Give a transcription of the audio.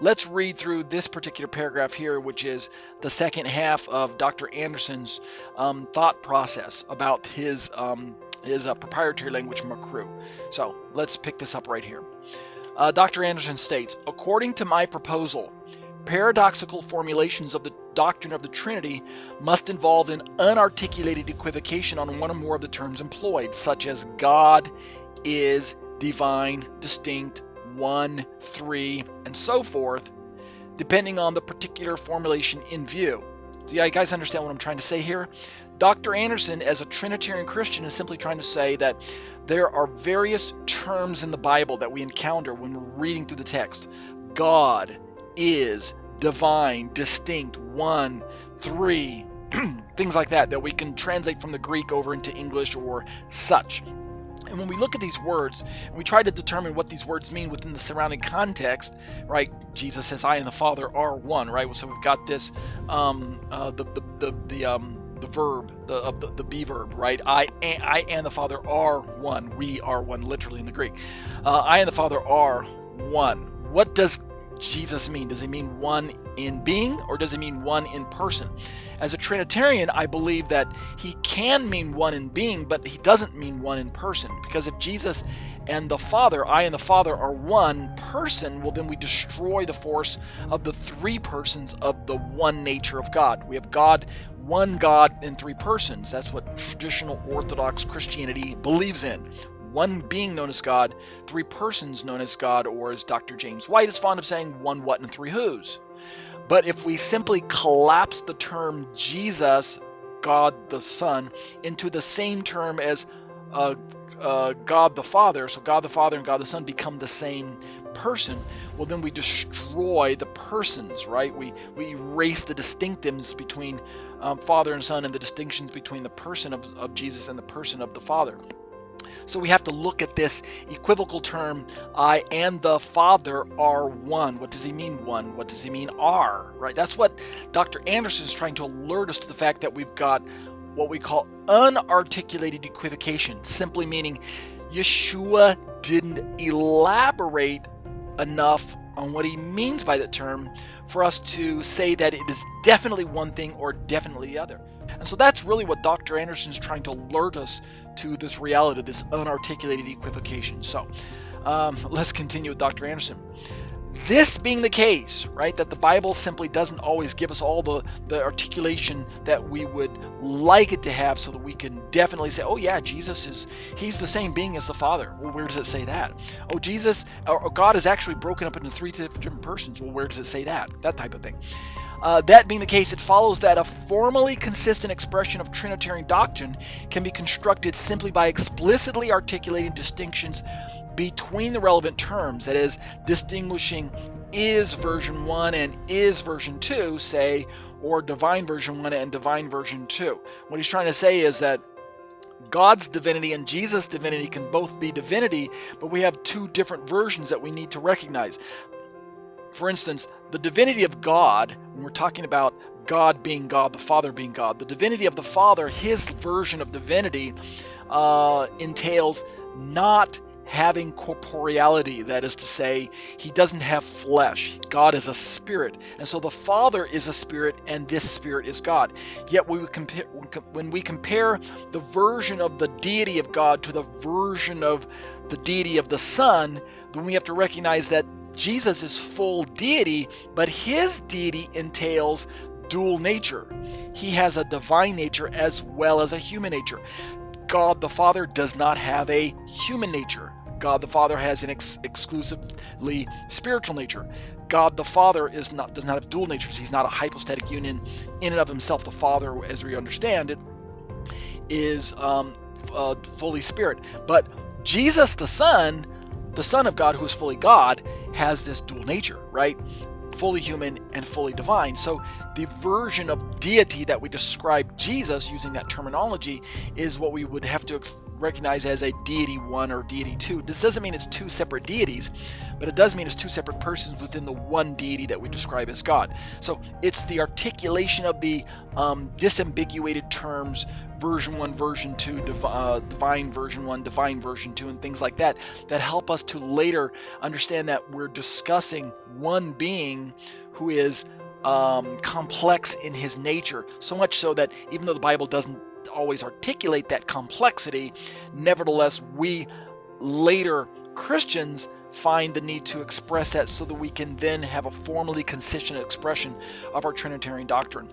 let's read through this particular paragraph here, which is the second half of Dr. Anderson's thought process about his proprietary language, Makru. So let's pick this up right here. Dr. Anderson states, according to my proposal, paradoxical formulations of the doctrine of the Trinity must involve an unarticulated equivocation on one or more of the terms employed, such as God is divine, distinct, one, three, and so forth, depending on the particular formulation in view. Do you guys understand what I'm trying to say here? Dr. Anderson, as a Trinitarian Christian, is simply trying to say that there are various terms in the Bible that we encounter when we're reading through the text. God is divine, distinct, one, three, things like that we can translate from the Greek over into English or such. And when we look at these words, and we try to determine what these words mean within the surrounding context, right? Jesus says, I and the Father are one, right? So we've got this, the verb, the be verb, right? I and the Father are one. We are one, literally in the Greek. I and the Father are one. What does Jesus mean? Does he mean one in being, or does he mean one in person? As a Trinitarian, I believe that he can mean one in being, but he doesn't mean one in person. Because if Jesus and the Father, I and the Father, are one person, well, then we destroy the force of the three persons of the one nature of God. We have God, one God in three persons. That's what traditional Orthodox Christianity believes in. One being known as God, three persons known as God, or as Dr. James White is fond of saying, one what and three whos. But if we simply collapse the term Jesus, God the Son, into the same term as God the Father, so God the Father and God the Son become the same person, well, then we destroy the persons, right? We erase the distinctives between Father and Son and the distinctions between the person of Jesus and the person of the Father. So we have to look at this equivocal term, I and the Father are one. What does he mean one? What does he mean are? Right? That's what Dr. Anderson is trying to alert us to, the fact that we've got what we call unarticulated equivocation, simply meaning Yeshua didn't elaborate enough on what he means by that term for us to say that it is definitely one thing or definitely the other. And so that's really what Dr. Anderson is trying to alert us to, this reality, this unarticulated equivocation. So let's continue with Dr. Anderson. This being the case, right, that the Bible simply doesn't always give us all the articulation that we would like it to have, so that we can definitely say, oh yeah, he's the same being as the Father. Well, where does it say that? Oh, God is actually broken up into three different persons. Well, where does it say that? That type of thing. That being the case, it follows that a formally consistent expression of Trinitarian doctrine can be constructed simply by explicitly articulating distinctions between the relevant terms, that is, distinguishing is version 1 and is version 2, say, or divine version 1 and divine version 2. What he's trying to say is that God's divinity and Jesus' divinity can both be divinity, but we have two different versions that we need to recognize. For instance, the divinity of God, when we're talking about God being God, the Father being God, the divinity of the Father, his version of divinity, entails not having corporeality. That is to say, he doesn't have flesh. God is a spirit. And so the Father is a spirit, and this spirit is God. Yet when we compare the version of the deity of God to the version of the deity of the Son, then we have to recognize that Jesus is full deity, but his deity entails dual nature. He has a divine nature as well as a human nature. God the Father does not have a human nature. God the Father has an exclusively spiritual nature. God the Father does not have dual natures. He's not a hypostatic union in and of himself. The Father, as we understand it, is fully spirit. But Jesus the Son of God, who is fully God, has this dual nature, right? Fully human and fully divine. So the version of deity that we describe Jesus using that terminology is what we would have to recognize as a deity one or deity two. This doesn't mean it's two separate deities, but it does mean it's two separate persons within the one deity that we describe as God. So it's the articulation of the disambiguated terms, version 1, version 2, divine version 1, divine version 2, and things like that, that help us to later understand that we're discussing one being who is complex in his nature, so much so that even though the Bible doesn't always articulate that complexity, nevertheless we later Christians find the need to express that so that we can then have a formally consistent expression of our Trinitarian doctrine.